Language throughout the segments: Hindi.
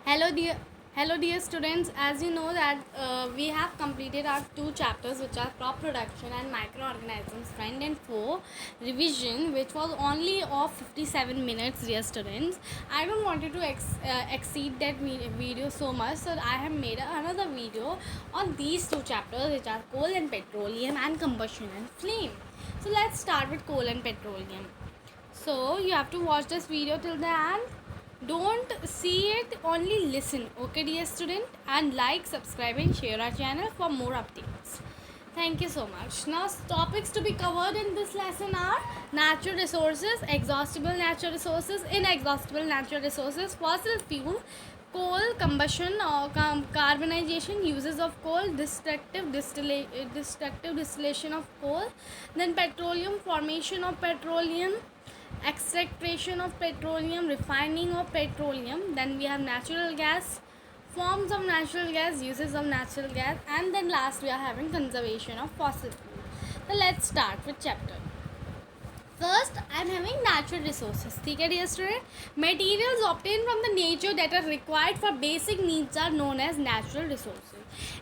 Hello dear hello dear students. As you know that we have completed our two chapters, which are crop production and microorganisms friend and foe revision, which was only of 57 minutes. Dear students, I don't want to exceed that video so much, so I have made another video on these two chapters, which are coal and petroleum and combustion and flame. So let's start with coal and petroleum. So you have to watch this video till the end. Don't see it, only listen. Okay dear student, and like, subscribe and share our channel for more updates. Thank you so much. Now topics to be covered in this lesson are natural resources, exhaustible natural resources, inexhaustible natural resources, fossil fuel, coal, combustion or carbonization, uses of coal, destructive distillation of coal, then petroleum, formation of petroleum, extraction of petroleum, refining of petroleum, then we have natural gas, forms of natural gas, uses of natural gas, and then last we are having conservation of fossil fuel. So let's start with chapter. First I am having natural resources. ठीक है dear student, materials obtained from the nature that are required for basic needs are known as natural resources.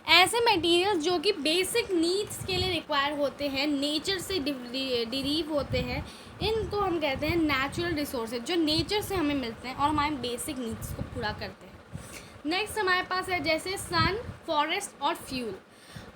ऐसे मटेरियल्स जो कि बेसिक नीड्स के लिए रिक्वायर होते हैं, नेचर से डिरीव होते हैं, इनको हम कहते हैं नेचुरल रिसोर्सेज, जो नेचर से हमें मिलते हैं और हमारे बेसिक नीड्स को पूरा करते हैं. नेक्स्ट हमारे पास है जैसे सन, फॉरेस्ट और फ्यूल.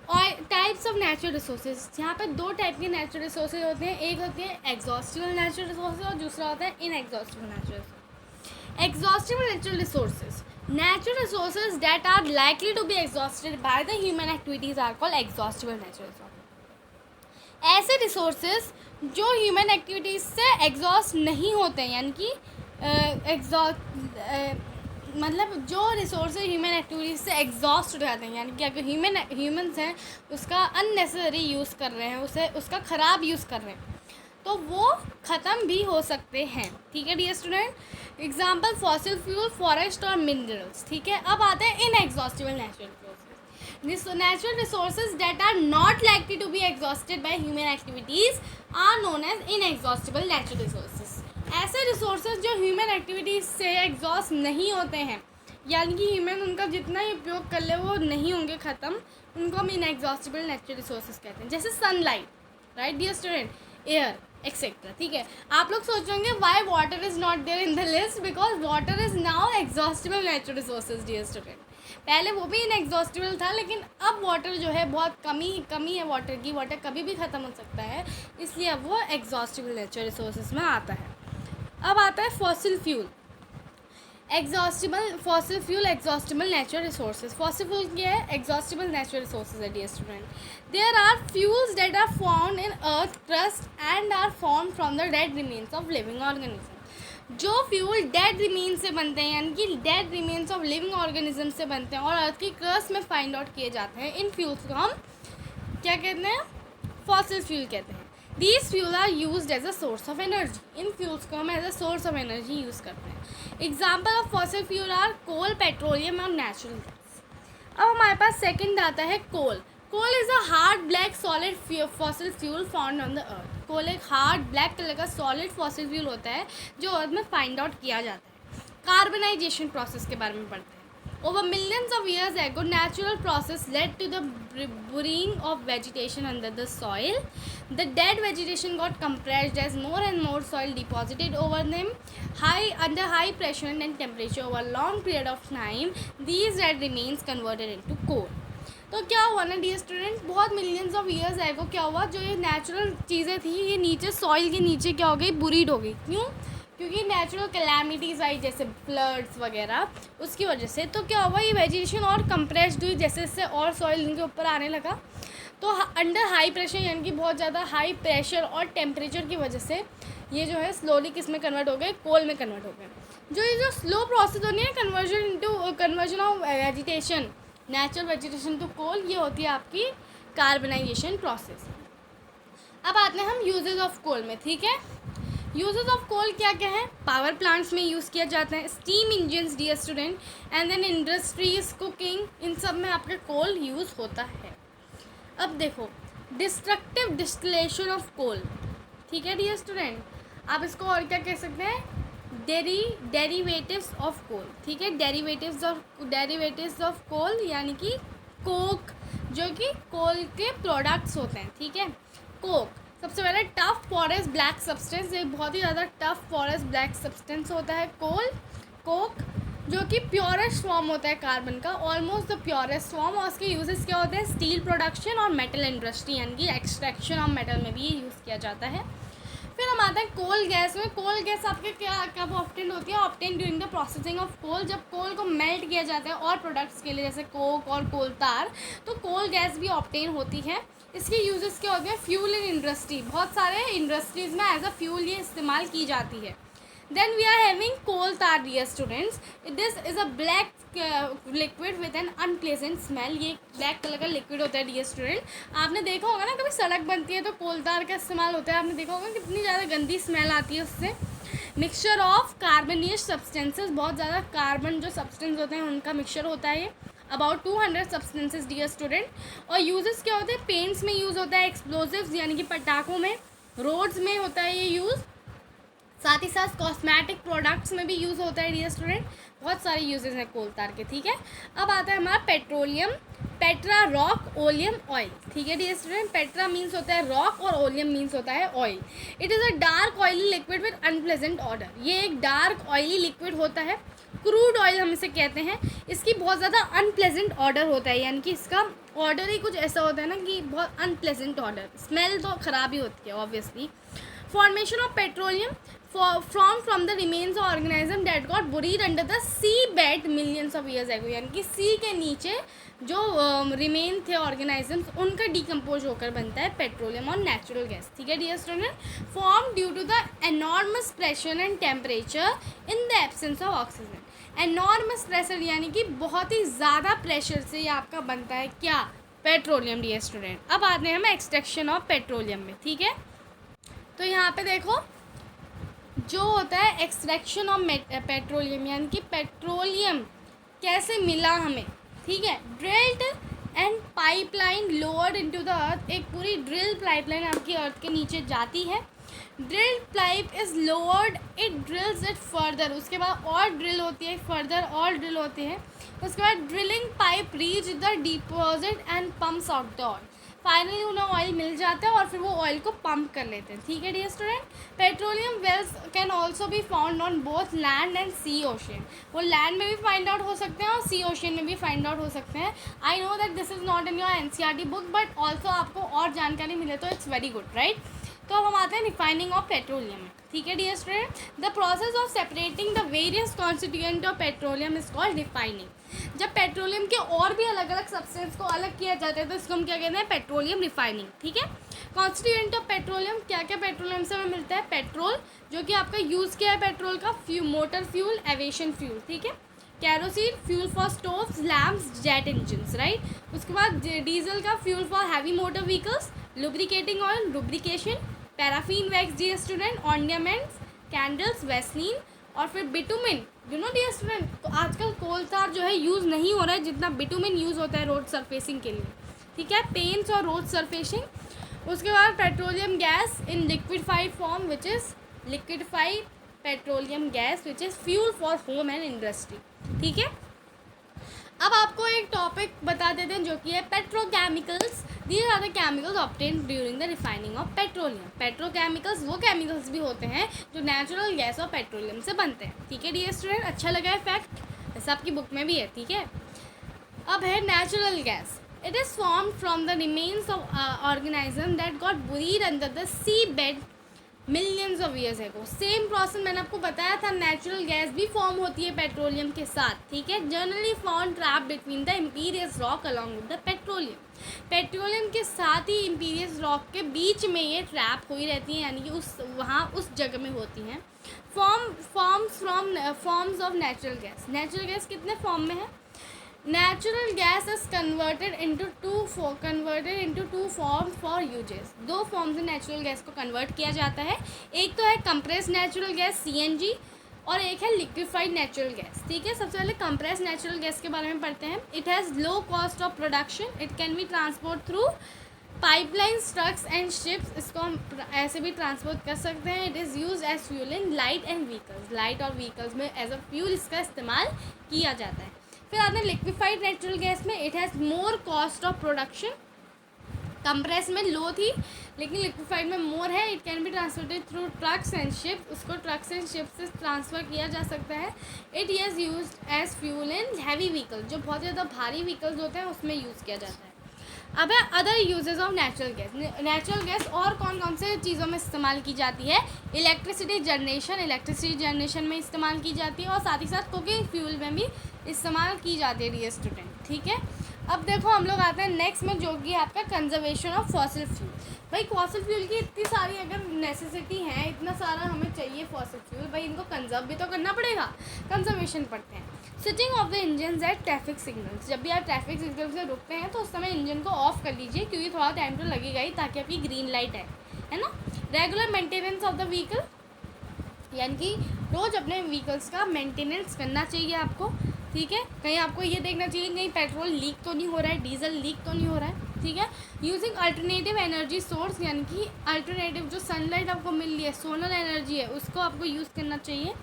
और टाइप्स ऑफ नेचुरल रिसोर्सेज, यहाँ पे दो टाइप के नेचुरल रिसोर्सेज होते हैं. एक होते हैं एग्जॉस्टिबल नेचुरल रिसोर्सेज और दूसरा होता है inexhaustible natural resources. Exhaustible natural resources, natural resources that are likely to be exhausted by the human activities are called exhaustible natural resources. ऐसे resources जो human activities से exhaust नहीं होते हैं, यानी कि मतलब जो resources human activities से exhaust हो जाते हैं, यानी कि अगर humans हैं उसका unnecessary use कर रहे हैं, उसे उसका ख़राब यूज़ कर रहे हैं, तो वो ख़त्म भी हो सकते हैं. ठीक है dear student. Example fossil fuel, forest और मिनरल्स. ठीक है, अब आते हैं inexhaustible natural resources. Natural resources that are not likely to be exhausted by human activities are known as inexhaustible natural resources. ऐसे रिसोर्सेज जो ह्यूमन एक्टिविटीज़ से एग्जॉस्ट नहीं होते हैं, यानी कि ह्यूमन उनका जितना ही उपयोग कर ले वो नहीं होंगे ख़त्म, उनको हम इनएग्जॉस्टिबल नेचुरल रिसोर्सेज कहते हैं. जैसे sunlight, right dear student, air etcetera. ठीक है, आप लोग सोचेंगे why water is not there in the list, because water is now exhaustible natural resources dear student. पहले वो भी इनएग्जॉस्टिबल था, लेकिन अब वाटर जो है बहुत कमी है वाटर की, वाटर कभी भी ख़त्म हो सकता है, इसलिए अब वो एग्जॉस्टिबल नेचुरल रिसोर्सेज में आता है. अब आता है fossil fuel. Fossil fuel exhaustible natural resources. फॉसिल फ्यूल क्या है? एग्जॉस्टिबल नेचुरल रिसोर्सेज है dear student. There are fuels that are found in earth crust and are form from the dead remains of living organism. जो फ्यूल डेड रिमेन से बनते हैं, यानी कि dead remains of living organism से बनते हैं और अर्थ की क्रस्ट में फाइंड आउट किए जाते हैं, इन फ्यूल्स को हम क्या कहते हैं? फॉसिल फ्यूल कहते हैं. These fuels are used as a source of energy. इन फ्यूल्स को हम as a source of energy use करते हैं. Example of fossil fuel are coal, petroleum और नेचुरल गैस. अब हमारे पास सेकंड आता है coal. Coal is a hard black solid fossil fuel found on the earth. Coal एक हार्ड ब्लैक कलर का सॉलिड फॉसिल फ्यूल होता है जो अर्थ में फाइंड आउट किया जाता है. कार्बनाइजेशन प्रोसेस के बारे में पढ़ते हैं. Over millions of years ago, natural process led to the burying of vegetation under the soil. The dead vegetation got compressed as more and more soil deposited over them. Under high pressure and temperature over a long period of time, these dead remains converted into coal. तो क्या हुआ ना डियर स्टूडेंट, बहुत मिलियंस ऑफ ईयर्स एगो क्या हुआ, जो ये नेचुरल चीज़ें थी ये नीचे सॉइल के नीचे क्या हो गई, बुरीड हो गई. क्यों? क्योंकि नेचुरल कैलामिटीज़ आई, जैसे फ्लड्स वगैरह, उसकी वजह से. तो क्या हुआ, ये वेजिटेशन और कंप्रेस्ड हुई जैसे जैसे और सॉइल इनके ऊपर आने लगा. तो अंडर हाई प्रेशर, यानी कि बहुत ज़्यादा हाई प्रेशर और टेम्परेचर की वजह से ये जो है स्लोली किस में कन्वर्ट हो गए, कोल में कन्वर्ट हो गए. जो स्लो प्रोसेस होनी है conversion of vegetation, natural vegetation to coal, ये होती है आपकी कार्बनाइजेशन प्रोसेस. अब आते हैं हम यूजेज ऑफ कोल में. ठीक है, यूजेज ऑफ कोल क्या क्या है? पावर प्लांट्स में यूज़ किया जाता है, steam engines dear student, and then industries, cooking, इन सब में आपका कोल यूज़ होता है. अब देखो, डिस्ट्रक्टिव डिस्टिलेशन ऑफ कोल. ठीक है डियर स्टूडेंट, आप इसको और क्या कह सकते हैं? डेरिवेटिव्स ऑफ कोल, ठीक है, डेरिवेटिव्स ऑफ कोल यानी कि कोक, जो कि कोल के प्रोडक्ट्स होते हैं, ठीक है। कोक सबसे पहले टफ फॉरेस्ट ब्लैक सब्सटेंस, ये बहुत ही ज़्यादा टफ फॉरेस्ट ब्लैक सब्सटेंस होता है कोक, जो कि प्योरेस्ट फॉर्म होता है कार्बन का, ऑलमोस्ट द प्योरेस्ट फॉर्म। और उसके यूजेस क्या होते हैं, स्टील प्रोडक्शन और मेटल इंडस्ट्री यानी कि एक्सट्रैक्शन ऑफ मेटल में भी ये यूज़ किया जाता है। फिर हम आते हैं कोल गैस में। कोल गैस आपके क्या कब ऑब्टेन होती है, obtain during the processing of coal, जब कोल को मेल्ट किया जाता है और प्रोडक्ट्स के लिए जैसे कोक और कोल तार, तो कोल गैस भी ऑब्टेन होती है। इसके यूजेस क्या होते हैं, फ्यूल इन इंडस्ट्री, बहुत सारे इंडस्ट्रीज़ में एज अ फ्यूल ये इस्तेमाल की जाती है। Then we are having coal tar, dear students. This is a black liquid with an unpleasant smell. ये ब्लैक कलर का लिक्विड होता है डियर स्टूडेंट। आपने देखा होगा ना, कभी सड़क बनती है तो कोल तार का इस्तेमाल होता है, आपने देखा होगा कितनी ज़्यादा गंदी स्मेल आती है उससे। मिक्सचर ऑफ कार्बनियस सब्सटेंसेस, बहुत ज़्यादा कार्बन जो सब्सटेंस होते हैं उनका मिक्सचर होता है ये, अबाउट 200 सब्सटेंसेस डियर स्टूडेंट। और यूजेस क्या होते हैं, पेंट्स में यूज़ होता है, एक्सप्लोजिव्स यानी कि पटाखों में, रोड्स में होता है ये यूज़, साथ ही साथ कॉस्मेटिक प्रोडक्ट्स में भी यूज़ होता है डियर स्टूडेंट। बहुत सारे यूजेस हैं कोल तार के, ठीक है। अब आता है हमारा petroleum, Petra, rock, oleum, oil, ठीक है डियर स्टूडेंट। पेट्रा मीन्स होता है रॉक और ओलियम मीन्स होता है oil. It is a dark oily liquid with unpleasant order, ये एक डार्क ऑयली लिक्विड होता है, क्रूड ऑयल हम इसे कहते हैं। इसकी बहुत ज़्यादा अनप्लेजेंट ऑर्डर होता है, यानी कि इसका ऑर्डर ही कुछ ऐसा होता है ना कि बहुत अनप्लेजेंट ऑर्डर, स्मेल तो ख़राब ही होती है obviously. Formation of petroleum from the remains of organism that got buried under the sea bed millions of years ago, यानी कि सी के नीचे जो रिमेन थे ऑर्गेनाइजम्स उनका डिकम्पोज होकर बनता है पेट्रोलियम और नेचुरल गैस, ठीक है dear student. Form due to the enormous pressure and temperature in the absence of oxygen. Enormous pressure यानी कि बहुत ही ज़्यादा प्रेशर से ये आपका बनता है क्या, पेट्रोलियम डियर स्टूडेंट। अब आते हैं हम एक्सट्रैक्शन ऑफ पेट्रोलियम में, ठीक है। तो यहाँ पे देखो जो होता है एक्सट्रैक्शन ऑफ पेट्रोलियम, यानी कि पेट्रोलियम कैसे मिला हमें, ठीक है। Drilled and pipeline lowered into the earth, एक पूरी ड्रिल पाइपलाइन आपकी अर्थ के नीचे जाती है। Drilled pipe is lowered, it drills it further, उसके बाद और ड्रिल होती है, फर्दर और ड्रिल होती है। उसके बाद drilling pipe reach the deposit and pumps out the oil, finally उन्हें ऑयल मिल जाता है और फिर वो ऑयल को पंप कर लेते हैं, ठीक है dear student. Petroleum wells can also be found on both land and sea ocean, वो लैंड में भी फाइंड आउट हो सकते हैं और सी ओशियन में भी फाइंड आउट हो सकते हैं। I know that this is not in your NCERT book, but also आपको और जानकारी मिले तो इट्स वेरी गुड, राइट। तो अब हम आते हैं रिफाइनिंग ऑफ पेट्रोलियम में, ठीक है dear student. The process of separating the various constituent of petroleum is called refining. जब पेट्रोलियम के और भी अलग अलग सब्सटेंस को अलग किया जाता है तो इसको हम क्या कहते हैं, पेट्रोलियम रिफाइनिंग, ठीक है। कॉन्स्टिट्यूएंट ऑफ पेट्रोलियम, क्या क्या पेट्रोलियम से हमें मिलता है, पेट्रोल जो कि आपका यूज़ किया है पेट्रोल का, मोटर फ्यूल, एविएशन फ्यूल, ठीक है। Kerosene, fuel for stoves, lamps, jet engines, right. उसके बाद डीजल का fuel for heavy motor vehicles, lubricating oil, lubrication, paraffin wax dear student, ornaments, candles, vaseline, और फिर bitumen, you know dear student. तो आजकल कोल तार जो है यूज़ नहीं हो रहा है जितना बिटुमिन यूज़ होता है रोड सरफेसिंग के लिए, ठीक है, पेंट्स और रोड सरफेसिंग। उसके बाद petroleum gas in liquefied form which is liquefied petroleum gas which is fuel for home and industry, ठीक है। अब आपको एक टॉपिक बता देते हैं जो कि है petrochemicals. These are the chemicals obtained during the refining of petroleum. Petrochemicals वो केमिकल्स भी होते हैं जो नेचुरल गैस और पेट्रोलियम से बनते हैं, ठीक है डियर स्टूडेंट। अच्छा लगा है फैक्ट, ऐसा आपकी बुक में भी है, ठीक है। अब है natural gas. It is form from the remains of organism that got buried under the sea bed millions of years ago. Same process मैंने आपको बताया था, नेचुरल गैस भी फॉर्म होती है पेट्रोलियम के साथ, ठीक है। Generally found trap between the imperious rock along with the petroleum. Petroleum के साथ ही इम्पीरियस रॉक के बीच में ये ट्रैप हुई रहती हैं, यानी कि उस जगह में होती हैं। Forms of natural gas. Natural gas कितने फॉर्म में है, natural gas is converted into two forms for uses. दो फॉर्म से नेचुरल गैस को कन्वर्ट किया जाता है, एक तो है कंप्रेस नेचुरल गैस CNG और एक है लिक्विफाइड नेचुरल गैस, ठीक है। सबसे पहले कंप्रेस नेचुरल गैस के बारे में पढ़ते हैं। It has low cost of production, it can be transport through pipelines, trucks and ships, इसको हम ऐसे भी ट्रांसपोर्ट कर सकते हैं. It is use as fuel in light and vehicles. Light और व्हीकल्स में एज अ फ्यूल इसका इस्तेमाल किया जाता है. फिर आते हैं लिक्विफाइड नेचुरल गैस में. It has more cost of production. Compress में लो थी लेकिन लिक्विफाइड में मोर है. It can be transported through trucks and ship. उसको ट्रक्स एंड शिप से ट्रांसफ़र किया जा सकता है. It is use as fuel in heavy vehicle. जो बहुत ज़्यादा भारी व्हीकल्स होते हैं उसमें यूज़ किया जाता है. अब है other uses of natural gas. Natural gas और कौन कौन से चीज़ों में इस्तेमाल की जाती है. Electricity generation. इलेक्ट्रिसिटी जनरेशन में इस्तेमाल की जाती है और साथ ही साथ कुकिंग फ्यूल में भी इस्तेमाल की जाती है डियर स्टूडेंट. ठीक है. अब देखो हम लोग आते हैं नेक्स्ट में जो कि आपका कंजर्वेशन ऑफ फॉसिल फ्यूल. भाई फॉसिल फ्यूल की इतनी सारी अगर नेसेसिटी है, इतना सारा हमें चाहिए फॉसिल फ्यूल, भाई इनको कंजर्व भी तो करना पड़ेगा. कंजर्वेशन पढ़ते हैं. Switching off the engine at traffic signals. जब भी आप ट्रैफिक सिग्नल से रुकते हैं तो उस समय इंजन को ऑफ कर लीजिए क्योंकि थोड़ा टाइम तो लगेगा ही ताकि आपकी ग्रीन लाइट है ना. Regular maintenance of the vehicle, यानी कि रोज़ अपने व्हीकल्स का मेंटेनेंस करना चाहिए आपको. ठीक है. कहीं आपको ये देखना चाहिए कहीं पेट्रोल लीक तो नहीं हो रहा है, डीजल लीक तो नहीं हो रहा है. ठीक है. यूजिंग अल्टरनेटिव एनर्जी सोर्स, यानी कि अल्टरनेटिव जो सनलाइट आपको मिल रही है, सोलर एनर्जी है, उसको आपको यूज़ करना चाहिए.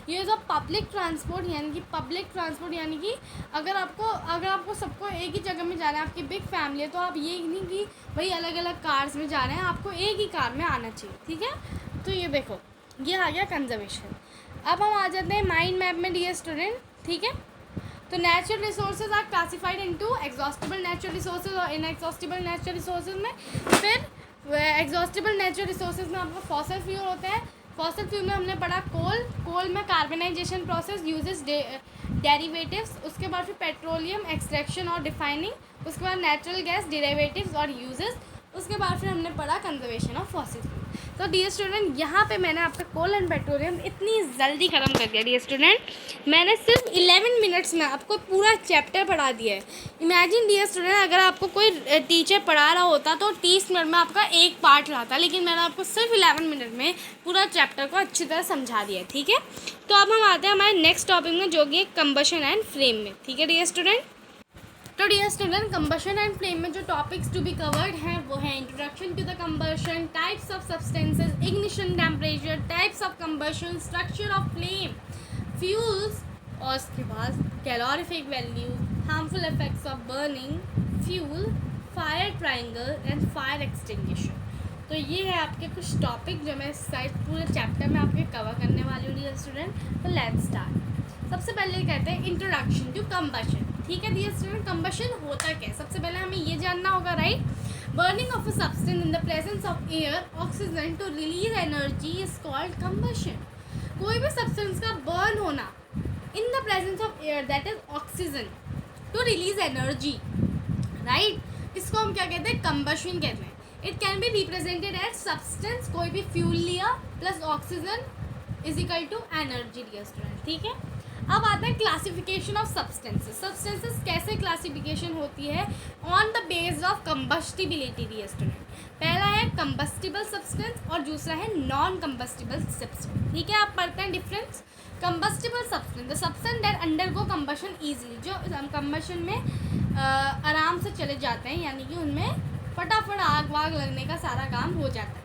यूज़ ऑफ पब्लिक ट्रांसपोर्ट, यानी कि पब्लिक ट्रांसपोर्ट यानी कि अगर आपको सबको एक ही जगह में जाना है, आपकी बिग फैमिली है, तो आप ये नहीं कि भाई अलग अलग कार्स में जा रहे हैं, आपको एक ही कार में आना चाहिए. ठीक है. तो ये देखो ये आ गया कंजर्वेशन. अब हम आ जाते हैं माइंड मैप में डियर स्टूडेंट. ठीक है. तो natural resources are classified into exhaustible natural resources और इनएग्जॉस्टिबल नेचुरल रिसोर्सेज में. फिर एग्जॉस्टिबल नेचुरल रिसोर्सेज में आपका फॉसिल फ्यूल होते हैं. फॉसिल फ्यूल में हमने पढ़ा कोल में कार्बनाइजेशन प्रोसेस यूजेस डेरिवेटिव्स. उसके बाद फिर पेट्रोलियम एक्सट्रैक्शन और डिफाइनिंग. उसके बाद नेचुरल गैस डेरिवेटिव्स और यूजेस. उसके बाद फिर हमने पढ़ा कंजर्वेशन ऑफ फॉसिल फ्यूल. तो डियर स्टूडेंट यहाँ पे मैंने आपका कोल एंड पेट्रोलियम इतनी जल्दी ख़त्म कर दिया डियर स्टूडेंट. मैंने सिर्फ 11 मिनट्स में आपको पूरा चैप्टर पढ़ा दिया है. इमेजिन डियर स्टूडेंट अगर आपको कोई टीचर पढ़ा रहा होता तो 30 मिनट में आपका एक पार्ट रहता, लेकिन मैंने आपको सिर्फ 11 मिनट में पूरा चैप्टर को अच्छी तरह समझा दिया है. ठीक है. तो अब हम आते हैं हमारे नेक्स्ट टॉपिक में जो कि कंबशन एंड फ्लेम में. ठीक है डियर स्टूडेंट. तो dear student combustion and flame में जो टॉपिक्स टू बी कवर्ड हैं वो है introduction to the combustion, types of substances, ignition temperature, types of combustion, structure of flame, fuels और उसके बाद calorific value, harmful effects of burning fuel, fire triangle and fire extinguisher. तो ये है आपके कुछ टॉपिक जो मैं इस साइड पूरे चैप्टर में आपके कवर करने वाली हूँ डियर स्टूडेंट. तो लेट्स स्टार्ट. सबसे पहले कहते हैं इंट्रोडक्शन टू कंबशन. ठीक है डियर स्टूडेंट. कंबशन होता क्या है सबसे पहले हमें ये जानना होगा. Right. Burning of a substance in the presence of air oxygen to release energy is called combustion. कोई भी सब्सटेंस का बर्न होना in the presence of air that is oxygen to release energy. Right. इसको हम क्या कहते हैं कंबशन कहते हैं. It can be represented as substance, कोई भी फ्यूल लिया plus oxygen is equal to energy dear student. ठीक है. अब आता है क्लासिफिकेशन ऑफ सब्सटेंसेस. सब्सटेंसेस कैसे क्लासिफिकेशन होती है on the base of combustibility dear student. पहला है कंबस्टिबल सब्सटेंस और दूसरा है नॉन कंबस्टिबल सब्सटेंस. ठीक है. आप पढ़ते हैं difference. Combustible substance the substance that undergo combustion easily, जो कंबशन में आराम से चले जाते हैं, यानी कि उनमें फटाफट आग वाग लगने का सारा काम हो जाता है.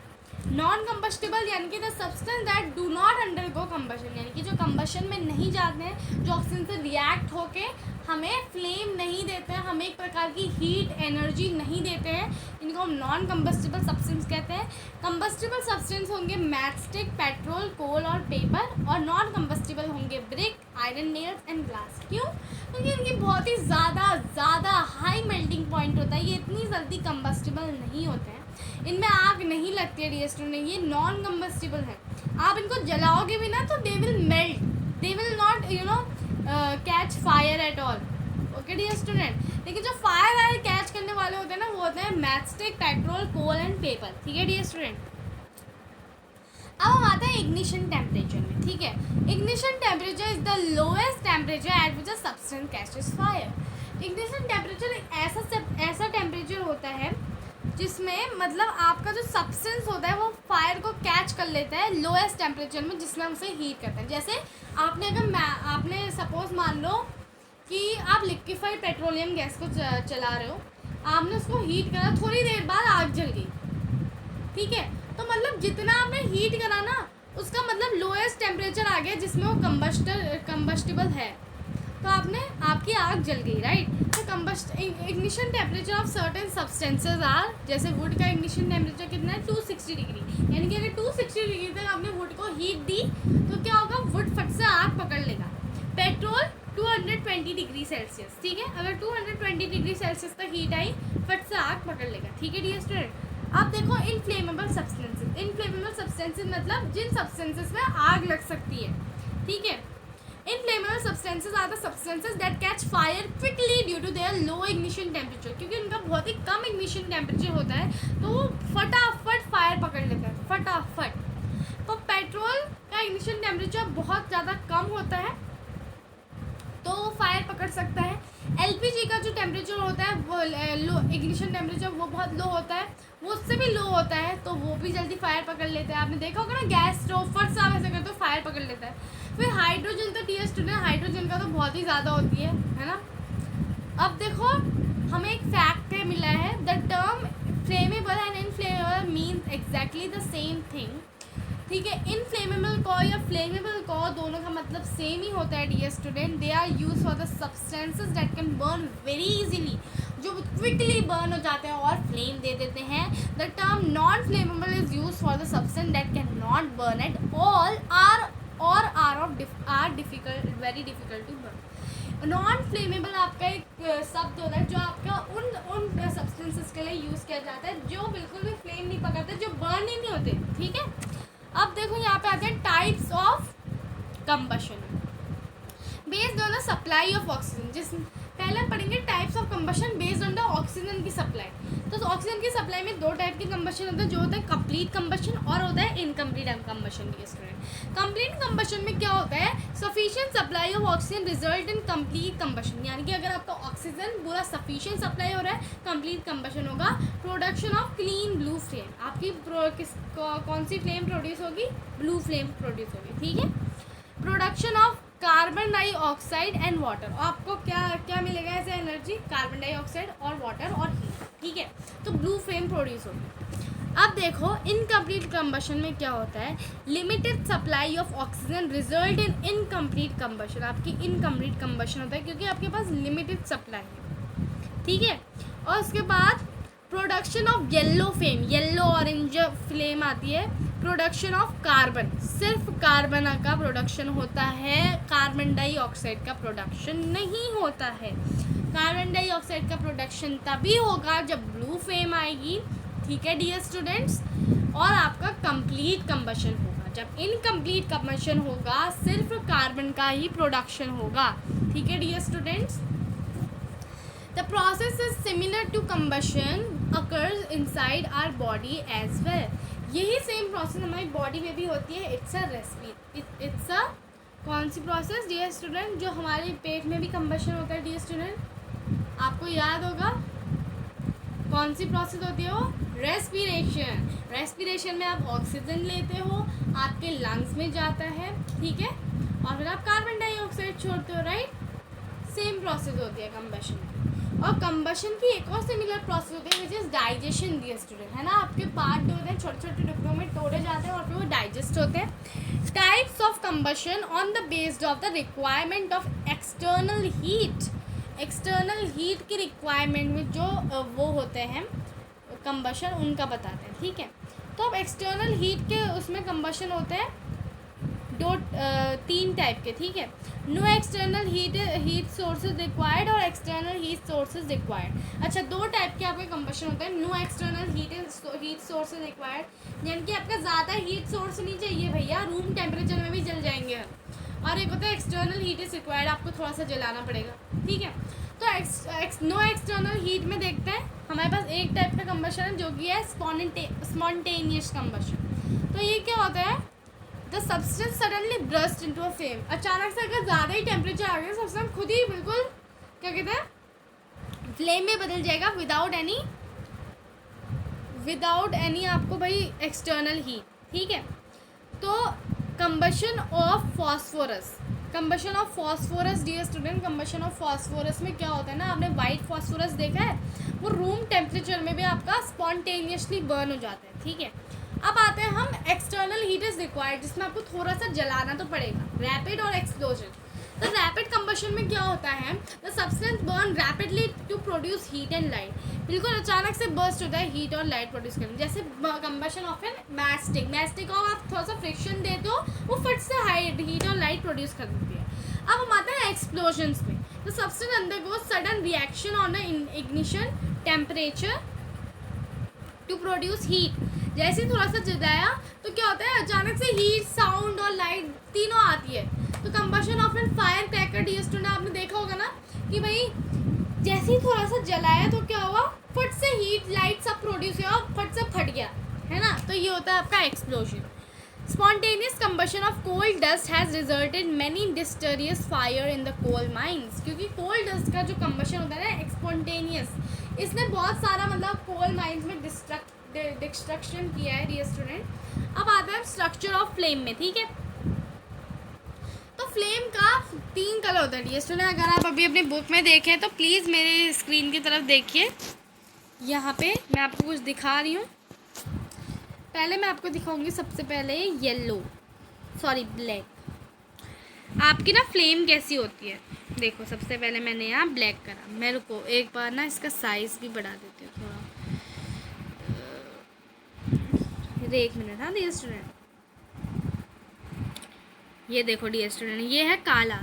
नॉन कंबस्टिबल यानी कि the substance that do not undergo combustion, यानी कि जो कंबशन में नहीं जाते हैं, जो ऑक्सीजन से रिएक्ट होके हमें फ्लेम नहीं देते हैं, हमें एक प्रकार की हीट एनर्जी नहीं देते हैं, इनको हम नॉन कंबस्टिबल सब्सटेंस कहते हैं. कंबस्टिबल सब्सटेंस होंगे मैचस्टिक, पेट्रोल, कोल और पेपर. और नॉन कंबस्टिबल होंगे brick, iron nails and glass. क्यों? क्योंकि इनकी बहुत ही ज़्यादा हाई मेल्टिंग पॉइंट होता है. ये इतनी जल्दी कंबस्टिबल नहीं होते हैं, इनमें आग नहीं लगती है डियर स्टूडेंट. ये नॉन कंबस्टिबल है. आप इनको जलाओगे भी ना तो they will melt, they will not catch fire at all. Okay dear student. लेकिन जो फायर कैच करने वाले होते हैं ना वो होते हैं matchstick, petrol, coal and paper. ठीक है डियर स्टूडेंट. अब हम आते हैं इग्निशन टेम्परेचर में. ठीक है. Ignition temperature is the lowest temperature at which a substance catches fire. Ignition temperature एक ऐसा टेम्परेचर होता है जिसमें मतलब आपका जो सब्सटेंस होता है वो फायर को कैच कर लेता है लोएस्ट टेम्परेचर में, जिसमें हम उसे हीट करते हैं. जैसे आपने सपोज मान लो कि आप लिक्विफाइड पेट्रोलियम गैस को चला रहे हो. आपने उसको हीट करा, थोड़ी देर बाद आग जल गई, ठीक है। तो मतलब जितना आपने हीट करा ना, उसका मतलब लोएस्ट टेम्परेचर आ गया जिसमें वो कंबस्टिबल है, तो आपकी आग जल गई, राइट। तो ignition temperature of certain substances are, जैसे वुड का इग्निशन टेम्परेचर कितना है 260 डिग्री, यानी कि अगर 260 डिग्री तक आपने वुड को हीट दी तो क्या होगा, वुड फट से आग पकड़ लेगा। पेट्रोल 220 डिग्री सेल्सियस, ठीक है, अगर 220 डिग्री सेल्सियस तक हीट आई, फट से आग पकड़ लेगा, ठीक है डियर स्टूडेंट। अब देखो इनफ्लेमेबल सब्सटेंसेस, इनफ्लेमेबल सब्सटेंसेस मतलब जिन सब्सटेंसेस में आग लग सकती है, ठीक है। Inflammable substances are the substances that catch fire quickly due to their low ignition temperature, क्योंकि उनका बहुत ही कम इग्निशन टेम्परेचर होता है, तो वो फटाफट फायर पकड़ लेता है, फटाफट। तो पेट्रोल का इग्निशन टेम्परेचर बहुत ज़्यादा कम होता है, तो वो फायर पकड़ सकता है। एलपीजी का जो टेम्परेचर होता है वो लो इग्निशन टेम्परेचर वो बहुत लो होता है, वो उससे भी लो होता है, तो वो भी जल्दी फायर पकड़ लेता है। आपने देखा होगा ना, गैस स्टोव फट से आप ऐसे करते हो फायर पकड़ लेता है। फिर हाइड्रोजन, तो डियर स्टूडेंट हाइड्रोजन का तो बहुत ही ज़्यादा होती है ना। अब देखो हमें एक फैक्ट है मिला है, the term flammable and inflammable means exactly the same thing, ठीक है। इनफ्लेमेबल को या फ्लेमेबल को दोनों का मतलब सेम ही होता है dear student. They are use for the substances that can burn very easily, जो क्विकली बर्न हो जाते हैं और फ्लेम दे देते हैं। The term non flammable is use for the substance that can not burn at all or difficult, very difficult to burn. Non flammable आपका एक शब्द होता है जो आपका उन सब्सटेंसेस के लिए यूज़ किया जाता है जो बिल्कुल भी फ्लेम नहीं पकड़ते, जो बर्न ही नहीं होते, ठीक है। अब देखो यहाँ पे आते हैं types of combustion based on the supply of oxygen. जिस पहले हम पढ़ेंगे types of combustion based on the oxygen की सप्लाई। तो ऑक्सीजन की सप्लाई में दो टाइप के कंबशन होता है, जो होता है कंप्लीट कंबशन और होता है इनकम्प्लीट कंबशन। कंप्लीट कंबशन में क्या होता है, sufficient supply of oxygen result in complete combustion, यानी कि अगर आपका ऑक्सीजन पूरा सफिशिएंट सप्लाई हो रहा है, कंप्लीट कंबशन होगा। Production of clean blue flame, आपकी कौन सी फ्लेम प्रोड्यूस होगी, ब्लू फ्लेम प्रोड्यूस होगी, ठीक है। Production of carbon dioxide and water, आपको क्या क्या मिलेगा ऐसे एनर्जी, कार्बन डाइऑक्साइड और वाटर और हीट, ठीक है। तो ब्लू फ्लेम प्रोड्यूस होगी। अब देखो इनकम्प्लीट कंबशन में क्या होता है, limited supply of oxygen result in incomplete combustion, आपकी इनकम्प्लीट कंबशन होता है क्योंकि आपके पास लिमिटेड सप्लाई है, ठीक है। और उसके बाद production of yellow flame, yellow orange flame आती है। प्रोडक्शन ऑफ कार्बन, सिर्फ कार्बन का प्रोडक्शन होता है, कार्बन डाइऑक्साइड का प्रोडक्शन नहीं होता है। कार्बन डाइऑक्साइड का प्रोडक्शन तभी होगा जब ब्लू फ्लेम आएगी, ठीक है डियर स्टूडेंट्स। और आपका कंप्लीट कंबशन होगा, जब इनकम्प्लीट कंबशन होगा सिर्फ कार्बन का ही प्रोडक्शन होगा, ठीक है dear students. The process is similar to combustion occurs inside our body as well. यही सेम प्रोसेस हमारी बॉडी में भी होती है। इट्स अ कौन सी प्रोसेस डियर स्टूडेंट, जो हमारे पेट में भी कंबशन होता है डियर स्टूडेंट, आपको याद होगा कौन सी प्रोसेस होती है वो, रेस्पिरेशन। रेस्पिरेशन में आप ऑक्सीजन लेते हो, आपके लंग्स में जाता है, ठीक है, और फिर आप कार्बन डाइऑक्साइड छोड़ते हो, राइट। सेम प्रोसेस होती है कंबशन की। और कंबशन की एक और सिमिलर प्रोसेस होती है which is digestion dear student, है ना। आपके पार्ट जो होते हैं छोटे छोटे टुकड़ों में तोड़े जाते हैं और फिर वो डाइजेस्ट होते हैं। Types of combustion on the based of the requirement of external heat, external heat की रिक्वायरमेंट में जो वो होते हैं कंबशन, उनका बताते हैं, ठीक है। तो अब एक्सटर्नल हीट के उसमें कंबशन होते हैं तीन टाइप के, ठीक है। No external heat sources required और एक्सटर्नल हीट सोर्सेज रिक्वायर्ड। अच्छा, दो टाइप के आपके कंबशन होते हैं। No external heat sources required, यानी कि आपका ज़्यादा हीट सोर्स नहीं चाहिए भैया, रूम टेम्परेचर में भी जल जाएंगे हम। और एक होता है एक्सटर्नल हीट इज रिक्वायर्ड, आपको थोड़ा सा जलाना पड़ेगा, ठीक है। तो नो एक्सटर्नल हीट में देखते हैं हमारे पास एक टाइप का कंबशन है जो कि है स्पॉन्टेनियस कंबशन। तो ये क्या होता है, the substance suddenly burst into a flame, अचानक से अगर ज़्यादा ही टेम्परेचर आ गया सब्सटेंस खुद ही बिल्कुल क्या कहते हैं फ्लेम में बदल जाएगा विदाउट एनी आपको भाई एक्सटर्नल हीट, ठीक है। तो combustion of phosphorus, combustion of phosphorus dear student, combustion of phosphorus में क्या होता है ना, आपने वाइट फॉस्फोरस देखा है, वो रूम टेम्परेचर में भी आपका स्पॉन्टेनियसली बर्न हो जाता है, ठीक है। अब आते हैं हम एक्सटर्नल हीट इज रिक्वायर्ड, जिसमें आपको थोड़ा सा जलाना तो पड़ेगा, रैपिड और एक्सप्लोजन। तो रैपिड कंबशन में क्या होता है, the substance burn rapidly to produce heat and light, बिल्कुल अचानक से बर्स्ट होता है हीट और लाइट प्रोड्यूस करने, जैसे combustion of an mastic, mastic को आप थोड़ा सा फ्रिक्शन दे दो वो फट से हीट और लाइट प्रोड्यूस कर देती है। अब हम आते हैं एक्सप्लोजन्स में, the substance undergoes sudden reaction on ignition temperature to produce heat, जैसे ही थोड़ा सा जलाया तो क्या होता है, अचानक से हीट, साउंड और लाइट तीनों आती है। तो combustion of an fire cracker dear student, आपने देखा होगा ना कि भाई जैसे ही थोड़ा सा जलाया तो क्या हुआ, फट से हीट लाइट सब प्रोड्यूस हुआ, फट से फट गया, है ना। तो ये होता है आपका explosion. Spontaneous combustion of coal dust has resulted many disastrous fire in the coal mines, क्योंकि कोल डस्ट का जो कंबशन होता है ना स्पॉन्टेनियस, इसने बहुत सारा मतलब कोल माइंस में डिस्ट्रक्शन किया है डियर स्टूडेंट। अब आता है स्ट्रक्चर ऑफ फ्लेम में, ठीक है। तो फ्लेम का 3 कलर होता है डियर स्टूडेंट, अगर आप अभी अपनी बुक में देखें तो प्लीज़ मेरे स्क्रीन की तरफ देखिए, यहाँ पे मैं आपको कुछ दिखा रही हूँ। पहले मैं आपको दिखाऊंगी सबसे पहले ब्लैक। आपकी ना फ्लेम कैसी होती है, देखो सबसे पहले मैंने यहाँ ब्लैक करा, मेरे को एक बार ना इसका साइज़ भी बढ़ा देती हूँ थोड़ा, एक मिनट। हाँ डियर स्टूडेंट, ये देखो डियर स्टूडेंट, ये है काला,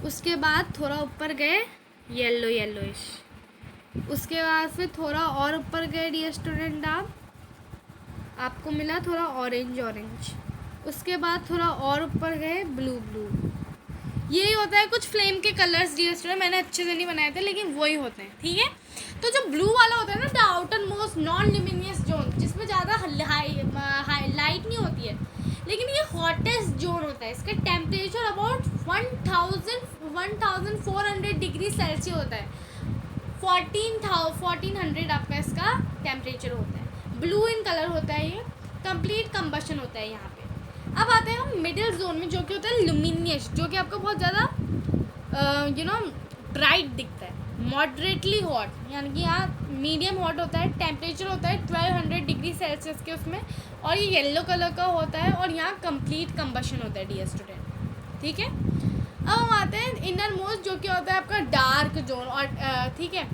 उसके बाद थोड़ा ऊपर गए येलोइश, उसके बाद फिर थोड़ा और ऊपर गए डियर स्टूडेंट आपको मिला थोड़ा ऑरेंज, उसके बाद थोड़ा और ऊपर गए ब्लू। यही होता है कुछ फ्लेम के कलर्स डियर स्टूडेंट, मैंने अच्छे से नहीं बनाए थे लेकिन वही होते हैं, ठीक है। तो जो ब्लू वाला होता है ना, the outer most non luminous zone, जिसमें ज़्यादा हाई लाइट नहीं होती है, लेकिन ये हॉटेस्ट जोन होता है, इसका टेम्परेचर अबाउट 1400 डिग्री सेल्सियस होता है, 1400 आपका इसका टेम्परेचर होता है। ब्लू इन कलर होता है, ये कंप्लीट कंबशन होता है यहाँ पे। अब आते हैं हम मिडिल जोन में, जो कि होता है लुमिनियस, जो कि आपको बहुत ज़्यादा ब्राइट दिखता है, मॉडरेटली हॉट, यानी कि यहाँ मीडियम हॉट होता है, टेम्परेचर होता है 1200 डिग्री सेल्सियस के उसमें, और ये येलो कलर का होता है, और यहाँ कंप्लीट कंबशन होता है डियर स्टूडेंट, ठीक है। अब हम आते हैं इनर मोस्ट, जो कि होता है आपका डार्क जोन, और ठीक है।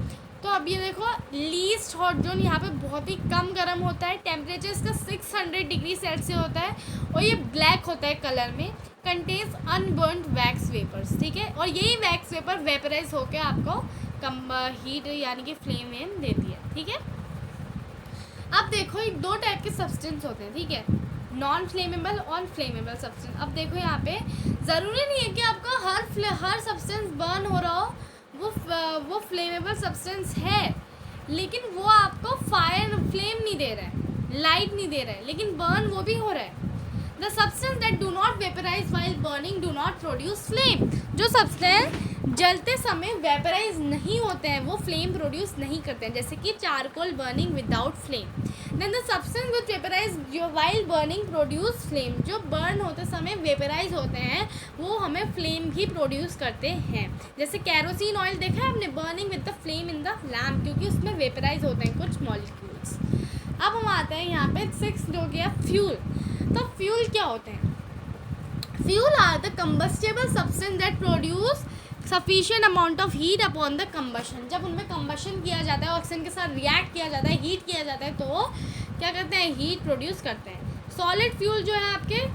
तो अब ये देखो लीस्ट हॉट जोन, यहाँ पे बहुत ही कम गर्म होता है, टेम्परेचर इसका 600 डिग्री सेल्सियस होता है, और ये ब्लैक होता है कलर में, कंटेन्स अनबर्न्ड वैक्स वेपर्स, ठीक है। और यही वैक्स वेपर वेपराइज होकर आपको कम हीट यानी कि फ्लेम में देती है, ठीक है। अब देखो एक 2 टाइप के सब्सटेंस होते हैं, ठीक है, नॉन फ्लेमेबल और फ्लेमेबल सब्सटेंस। अब देखो यहाँ पे ज़रूरी नहीं है कि आपका हर सब्सटेंस बर्न हो रहा हो, वो फ्लेमेबल सब्सटेंस है, लेकिन वो आपको फ्लेम नहीं दे रहा है, लाइट नहीं दे रहा है, लेकिन बर्न वो भी हो रहा है। The substance that do not vaporise while burning do not produce flame, जो सब्सटेंस जलते समय वेपराइज नहीं होते हैं वो फ्लेम प्रोड्यूस नहीं करते हैं, जैसे कि charcoal burning without flame. Then the substance which vaporise while burning produce flame, जो बर्न होते समय वेपराइज होते हैं वो हमें फ्लेम भी प्रोड्यूस करते हैं, जैसे कैरोसिन ऑयल देखा है आपने, burning with the flame in the lamp, क्योंकि उसमें वेपराइज होते हैं कुछ मॉलिक्यूल्स। अब हम आते हैं यहाँ पे 6 जो गया फ्यूल। तो फ्यूल क्या होते हैं, fuel are the combustible substance that produce sufficient amount of heat upon the combustion, जब उनमें कंबशन किया जाता है, ऑक्सीजन के साथ रिएक्ट किया जाता है, हीट किया जाता है, तो क्या करते हैं, हीट प्रोड्यूस करते हैं। सॉलिड फ्यूल जो है आपके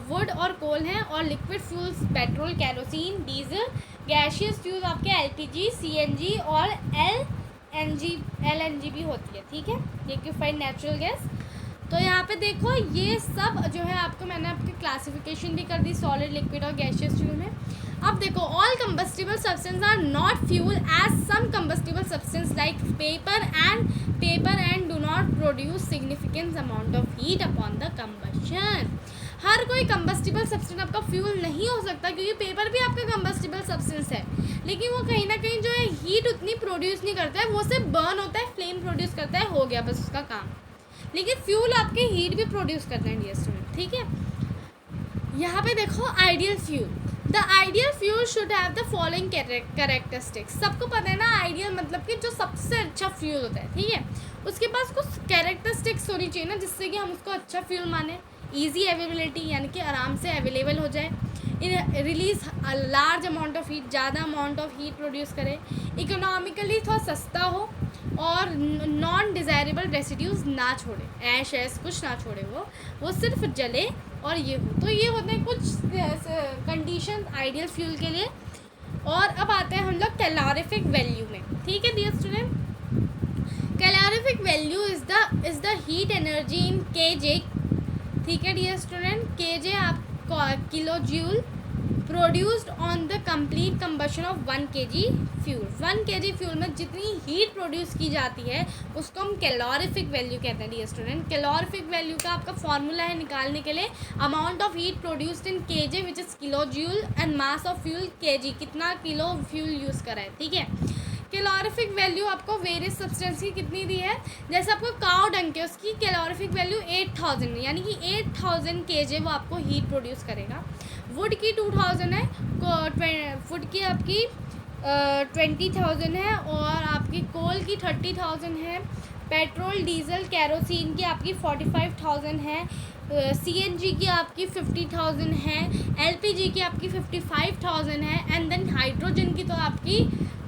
वुड और कोल हैं, और liquid fuels petrol, kerosene, diesel, gaseous fuel आपके LPG, CNG और LNG भी होती है, ठीक है, लिक्विफाइड नेचुरल गैस। तो यहाँ पे देखो ये सब जो है आपको मैंने आपकी क्लासिफिकेशन भी कर दी सॉलिड, लिक्विड और गैशियस फ्यूल में। अब देखो all combustible substance are not fuel as some combustible substance like paper and do not produce significant amount of heat upon the combustion. हर कोई कंबस्टिबल सब्सटेंस आपका फ्यूल नहीं हो सकता, क्योंकि पेपर भी आपका कंबस्टिबल सब्सटेंस है, लेकिन वो कहीं ना कहीं जो है हीट उतनी प्रोड्यूस नहीं करता है, वो सिर्फ बर्न होता है, फ्लेम प्रोड्यूस करता है, हो गया बस उसका काम। लेकिन फ्यूल आपके हीट भी प्रोड्यूस करते हैं डियर स्टूडेंट, ठीक है। यहाँ पे देखो ideal fuel, the ideal fuel should have the following characteristics. सबको पता है ना आइडियल मतलब कि जो सबसे अच्छा फ्यूल होता है, ठीक है, उसके पास कुछ कैरेक्टरिस्टिक्स होनी चाहिए ना, जिससे कि हम उसको अच्छा फ्यूल माने। ईजी अवेलेबिलिटी, यानी कि आराम से अवेलेबल हो जाए। Release large amount of heat, ज़्यादा अमाउंट ऑफ हीट प्रोड्यूस करे। इकोनॉमिकली थोड़ा सस्ता हो, और नॉन डिज़ायरेबल रेसिड्यूज ना छोड़े, ऐश ऐश कुछ ना छोड़े, वो सिर्फ जले और ये हो। तो ये होते हैं कुछ कंडीशन आइडियल फ्यूल के लिए। और अब आते हैं हम लोग कैलोरीफिक वैल्यू में, ठीक है dear student. Calorific value is the heat energy in KJ, ठीक है डियर स्टूडेंट। केजे आप kilo joule produced on the complete combustion of 1 kg fuel. 1 kg fuel में जितनी हीट प्रोड्यूस की जाती है उसको हम कैलोरीफिक वैल्यू कहते हैं डियर स्टूडेंट। कैलोरीफिक वैल्यू का आपका फॉर्मूला है निकालने के लिए, amount of heat produced in KJ which is kilo joule and mass of fuel KG, कितना किलो फ्यूल यूज़ करा है, ठीक है। कैलोरीफिक वैल्यू आपको वेरियस सब्सटेंस की कितनी दी है, जैसे आपको काउ डंक है उसकी कैलोरीफिक वैल्यू 8000 यानी कि 8000 kg वो आपको हीट प्रोड्यूस करेगा। वुड की 2000 है, वुड की आपकी 20,000 है, और आपकी कोल की 30,000 है। पेट्रोल डीजल कैरोसिन की आपकी 45,000 है। CNG की आपकी 50,000 है। LPG की आपकी 55,000 है। एंड देन हाइड्रोजन की तो आपकी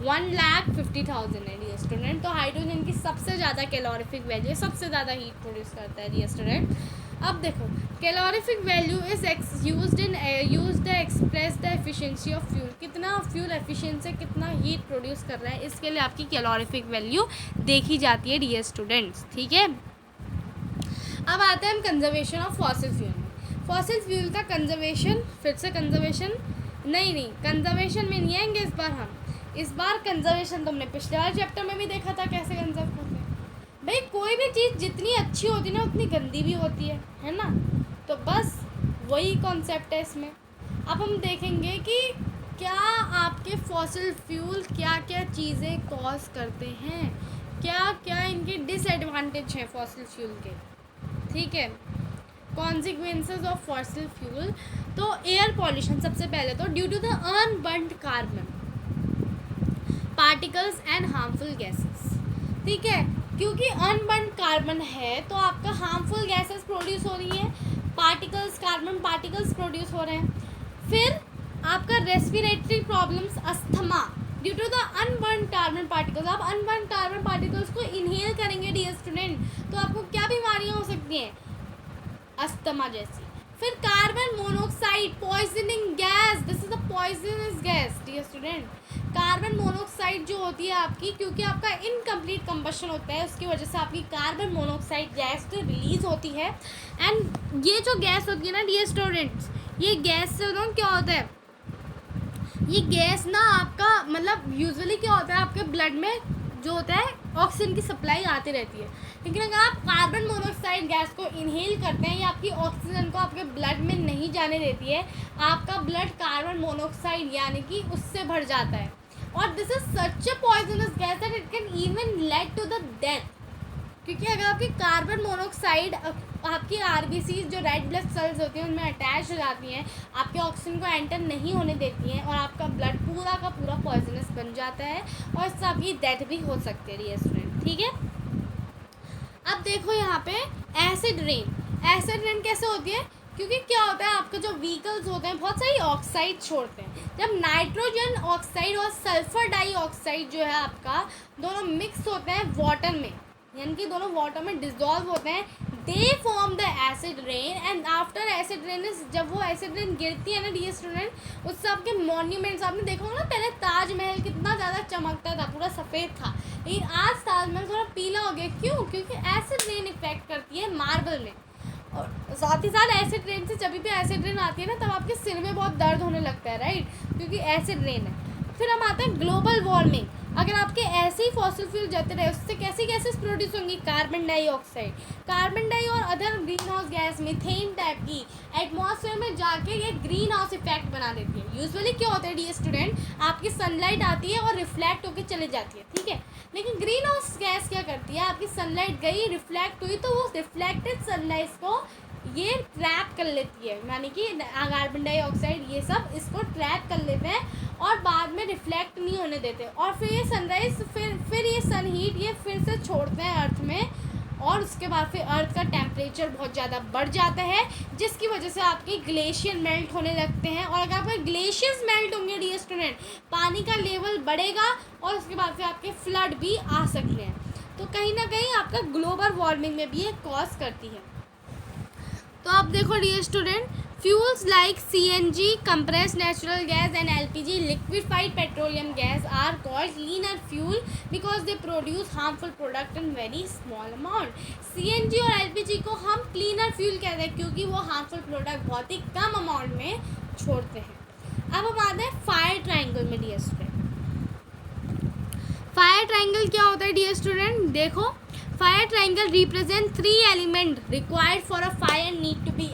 1,50,000 है डियर स्टूडेंट। तो हाइड्रोजन की सबसे ज़्यादा कैलोरीफिक वैल्यू है, सबसे ज़्यादा हीट प्रोड्यूस करता है डियर स्टूडेंट। अब देखो calorific value is used express the efficiency of fuel, कितना फ्यूल एफिशिएंट से कितना हीट प्रोड्यूस कर रहा है, इसके लिए आपकी कैलोरीफिक वैल्यू देखी जाती है डियर स्टूडेंट्स, ठीक है। अब आते हैं हम कंजर्वेशन ऑफ फॉसिल फ्यूल में। फॉसिल फ्यूल का कंजर्वेशन, फिर से कंजर्वेशन नहीं कंजर्वेशन में नहीं आएंगे इस बार कंजर्वेशन तो हमने पिछले वाले चैप्टर में भी देखा था कैसे कंजर्व करते हैं। भाई कोई भी चीज़ जितनी अच्छी होती है ना उतनी गंदी भी होती है ना, तो बस वही कॉन्सेप्ट है इसमें। अब हम देखेंगे कि क्या आपके फॉसिल फ्यूल क्या क्या चीज़ें कॉज करते हैं, क्या क्या इनके डिसएडवांटेज हैं फॉसिल फ्यूल के, ठीक है। कॉन्सिक्वेंसेस ऑफ फॉसिल फ्यूल, तो एयर पॉल्यूशन सबसे पहले तो due to the unburned carbon particles and harmful gases, ठीक है। क्योंकि अनबर्न्ड कार्बन है तो आपका हार्मफुल गैसेस प्रोड्यूस हो रही है, पार्टिकल्स, कार्बन पार्टिकल्स प्रोड्यूस हो रहे हैं। फिर आपका respiratory problems, asthma due to the unburned carbon particles. आप अनबर्न्ड कार्बन पार्टिकल्स को इनहेल करेंगे डियर स्टूडेंट, तो आपको क्या बीमारियां हो सकती हैं, अस्थमा जैसी। फिर carbon monoxide poisoning gas, this is the poisonous gas dear student. Carbon monoxide जो होती है आपकी, क्योंकि आपका इनकम्प्लीट कंबशन होता है उसकी वजह से आपकी कार्बन मोनोऑक्साइड गैस तो रिलीज होती है। एंड ये जो गैस होती है ना डियर स्टूडेंट्स, ये गैस से क्या होता है, ये गैस ना आपका मतलब यूजुअली क्या होता है आपके ब्लड में जो होता है ऑक्सीजन की सप्लाई आती रहती है, लेकिन अगर आप कार्बन मोनोऑक्साइड गैस को इनहेल करते हैं, ये आपकी ऑक्सीजन को आपके ब्लड में नहीं जाने देती है, आपका ब्लड कार्बन मोनोऑक्साइड यानी कि उससे भर जाता है। और this is such a poisonous gas that it can even lead to the death, क्योंकि अगर आपकी कार्बन मोनोऑक्साइड आपकी RBCs जो रेड ब्लड सेल्स होती हैं उनमें अटैच हो जाती हैं, आपके ऑक्सीजन को एंटर नहीं होने देती हैं, और आपका ब्लड पूरा का पूरा पॉइजनस बन जाता है, और इससे आपकी डेथ भी हो सकती है डियर स्टूडेंट, ठीक है। अब देखो यहाँ पे एसिड रेन कैसे होती है, क्योंकि क्या होता है आपका जो व्हीकल्स होते हैं बहुत सारी ऑक्साइड छोड़ते हैं। जब नाइट्रोजन ऑक्साइड और सल्फर डाइऑक्साइड जो है आपका दोनों मिक्स होते हैं वाटर में, यानी कि दोनों वाटर में डिजॉल्व होते हैं, they form the acid rain. And after acid rain is, जब वो एसिड रेन गिरती है ना डियर स्टूडेंट, उससे आपके मॉन्यूमेंट्स, आपने देखा होगा ना पहले ताजमहल कितना ज़्यादा चमकता था, पूरा सफ़ेद था, लेकिन आज ताजमहल थोड़ा पीला हो गया। क्यों? क्योंकि एसिड रेन इफेक्ट करती है मार्बल में। और साथ ही साथ एसिड रेन से, जब भी एसिड रेन आती है ना तब आपके सिर में बहुत दर्द होने लगता है, राइट, क्योंकि एसिड रेन है। फिर हम आते हैं ग्लोबल वार्मिंग। अगर आपके ऐसे ही फॉसिल फ्यूल जलते रहे उससे कैसी गैसेस प्रोड्यूस होंगी, कार्बन डाइऑक्साइड, कार्बन डाई और other green house gas, methane type की एटमॉस्फेयर में जाके ये ग्रीन हाउस इफेक्ट बना देती है। यूजुअली क्या होता है डियर स्टूडेंट, आपकी सनलाइट आती है और रिफ्लेक्ट होकर चले जाती है, ठीक है, लेकिन ग्रीन हाउस गैस क्या करती है, आपकी सनलाइट गई, रिफ्लेक्ट हुई, तो वो रिफ्लेक्टेड सनलाइट को ये ट्रैप कर लेती है, यानी कि कार्बन डाइऑक्साइड ये सब इसको ट्रैप कर लेते हैं और बाद में रिफ्लेक्ट नहीं होने देते, और फिर ये सनराइज फिर ये सन हीट ये फिर से छोड़ते हैं अर्थ में, और उसके बाद फिर अर्थ का टेम्परेचर बहुत ज़्यादा बढ़ जाता है, जिसकी वजह से आपके ग्लेशियर मेल्ट होने लगते हैं। और अगर आपके ग्लेशियर्स मेल्ट होंगे डियर स्टूडेंट, पानी का लेवल बढ़ेगा और उसके बाद फिर आपके फ्लड भी आ सकते हैं। तो कहीं ना कहीं आपका ग्लोबल वार्मिंग में भी ये कॉज करती है। तो आप देखो dear student, fuels like CNG, compressed natural gas and LPG, liquefied petroleum gas are called cleaner fuel because they produce harmful product in very small amount. CNG और LPG को हम cleaner fuel कहते हैं क्योंकि वो harmful product बहुत ही कम अमाउंट में छोड़ते हैं। अब हम आते हैं फायर ट्राइंगल में डियर स्टूडेंट। फायर ट्राइंगल क्या होता है डियर स्टूडेंट? देखो, fire triangle represent 3 element required for a fire need to be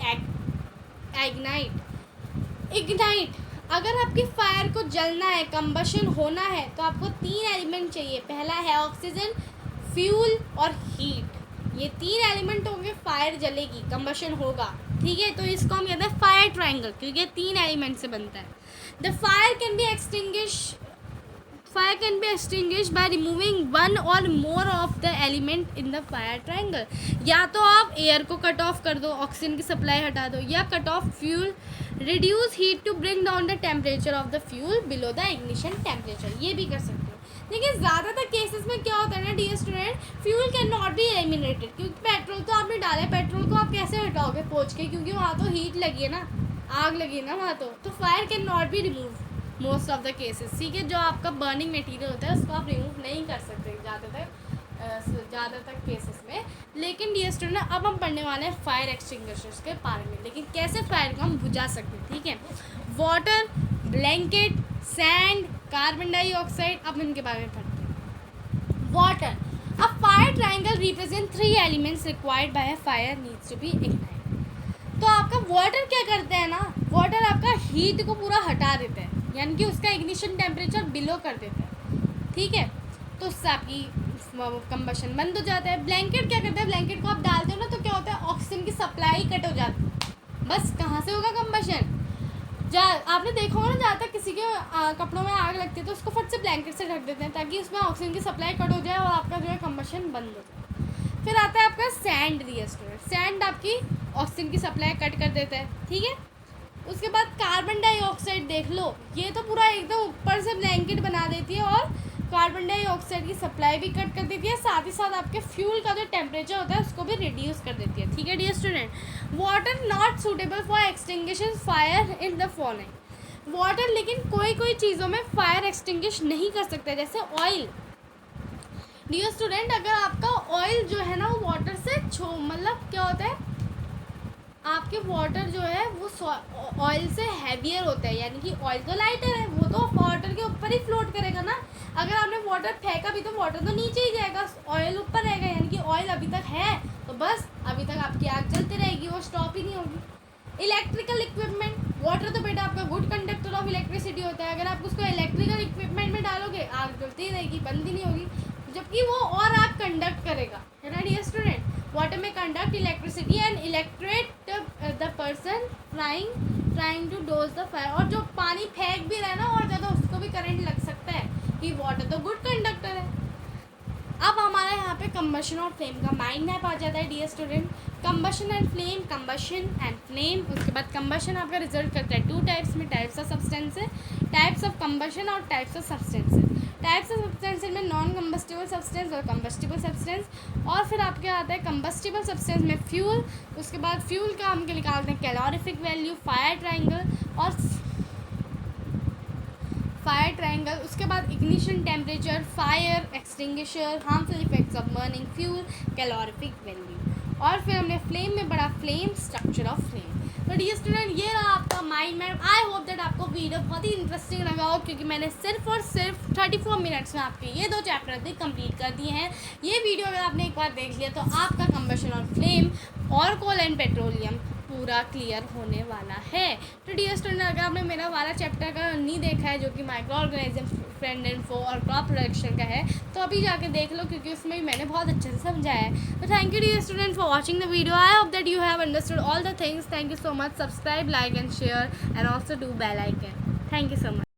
ignite. अगर आपकी फायर को जलना है, कंबशन होना है, तो आपको 3 एलिमेंट चाहिए। पहला है ऑक्सीजन, फ्यूल और हीट। ये 3 एलिमेंट होंगे, फायर जलेगी, कंबशन होगा, ठीक है। तो इसको हम कहते हैं फायर ट्राइंगल क्योंकि ये 3 एलिमेंट से बनता है। The fire can be extinguished by removing one or more of the element in the fire triangle. या तो आप एयर को कट ऑफ कर दो, ऑक्सीजन की सप्लाई हटा दो, या cut off fuel, reduce heat to bring down the temperature of the fuel below the ignition temperature, ये भी कर सकते हो। लेकिन ज़्यादातर केसेस में क्या होता है ना dear student, fuel can not be eliminated, क्योंकि पेट्रोल तो आपने डाला है, पेट्रोल को आप कैसे हटाओगे पोंछ के, क्योंकि वहाँ तो हीट लगी है ना, आग लगी है ना वहाँ तो fire can not be remove most of the cases, ठीक है। जो आपका बर्निंग मटेरियल होता है उसको आप रिमूव नहीं कर सकते ज़्यादातर केसेस में। लेकिन डियर स्टूडेंट, अब हम पढ़ने वाले हैं फायर एक्सटिंग्विशर्स के बारे में, लेकिन कैसे फायर को हम बुझा सकते हैं, ठीक है। Water, blanket, sand, carbon dioxide, अब इनके बारे में पढ़ते हैं। वाटर, अब fire triangle represent 3 elements required by a fire needs to be ignite. तो आपका वाटर क्या करता है ना, वाटर आपका हीट को पूरा हटा देता है, यानी कि उसका इग्निशन टेम्परेचर बिलो कर देता है, ठीक है। तो उससे आपकी कंबशन बंद हो जाता है। ब्लैंकेट क्या करता है, ब्लैंकेट को आप डालते हो ना तो क्या होता है, ऑक्सीजन की सप्लाई कट हो जाती है, बस कहाँ से होगा कंबशन। आपने देखा होगा ना, ज़्यादातर किसी के कपड़ों में आग लगती है तो उसको फट से ब्लैंकेट से ढक देते हैं ताकि उसमें ऑक्सीजन की सप्लाई कट हो जाए और आपका जो है कंबशन बंद हो जाए। फिर आता है आपका सैंड डियर स्टूडेंट। सैंड आपकी ऑक्सीजन की सप्लाई कट कर देता है, ठीक है। उसके बाद कार्बन डाइऑक्साइड देख लो, ये तो पूरा एकदम ऊपर से ब्लैंकेट बना देती है और कार्बन डाइऑक्साइड की सप्लाई भी कट कर देती है, साथ ही साथ आपके फ्यूल का जो टेम्परेचर होता है उसको भी रिड्यूस कर देती है, ठीक है dear student. Water not suitable for extinguishing fire in the following. Water लेकिन कोई चीज़ों में फायर एक्सटिंग्विश नहीं कर सकता, जैसे ऑयल। डियर स्टूडेंट, अगर आपका ऑयल जो है ना वो वाटर से मतलब क्या होता है, आपके वाटर जो है वो ऑयल से हैवियर होता है, यानी कि ऑयल तो लाइटर है, वो तो वाटर के ऊपर ही फ्लोट करेगा ना। अगर आपने वाटर फेंका भी तो वाटर तो नीचे ही जाएगा, ऑयल ऊपर रहेगा, यानी कि ऑयल अभी तक है तो बस अभी तक आपकी आग जलती रहेगी, वो स्टॉप ही नहीं होगी। इलेक्ट्रिकल इक्विपमेंट, वाटर तो बेटा आपका गुड कंडक्टर ऑफ इलेक्ट्रिसिटी होता है, अगर आप उसको इलेक्ट्रिकल इक्विपमेंट में डालोगे आग जलती ही रहेगी, बंद ही नहीं होगी, जबकि वो और आग कंडक्ट करेगा, है ना डियर स्टूडेंट। वाटर में conduct electricity and electrocute the person trying to douse the fire. और जो पानी फेंक भी रहा है ना और ज़्यादा, उसको भी करंट लग सकता है, कि वाटर तो गुड कंडक्टर है। अब हमारे यहाँ पे कंबशन और फ्लेम का माइंड मैप आ जाता है dear student. Combustion and flame, उसके बाद कंबशन आपका रिजल्ट करता है 2 टाइप्स में, types of substances, types of combustion और types of substances. Types of substances में नॉन कंबस्टिबल सब्सटेंस और कंबस्टिबल सब्सटेंस, और फिर आपके आता है कंबस्टिबल सब्सटेंस में फ्यूल। उसके बाद फ्यूल का हम निकालते हैं कैलोरीफिक वैल्यू, फायर ट्राइंगल, उसके बाद ignition temperature, fire extinguisher, harmful effects of burning fuel, calorific value, और फिर हमने फ्लेम में पढ़ा फ्लेम, स्ट्रक्चर ऑफ फ्लेम। तो डियर स्टूडेंट, ये रहा आपका mind map. I hope that आपको वीडियो बहुत ही इंटरेस्टिंग लगा हो, क्योंकि मैंने सिर्फ और सिर्फ 34 मिनट्स में आपके ये 2 चैप्टर भी कंप्लीट कर दिए हैं। ये वीडियो अगर आपने एक बार देख लिया तो आपका कंबशन और फ्लेम और कोल एंड पेट्रोलियम पूरा क्लियर होने वाला है। तो डियर स्टूडेंट, अगर आपने मेरा वाला चैप्टर का नहीं देखा है जो कि माइक्रो ऑर्गेनिज्म, फ्रेंड एंड फो और क्रॉप प्रोडक्शन का है, तो अभी जाके देख लो, क्योंकि उसमें भी मैंने बहुत अच्छे से समझाया है। तो thank you dear student for watching the video. I hope that you have understood all the things. Thank you so much. Subscribe, like and share and also do bell icon. थैंक यू so much.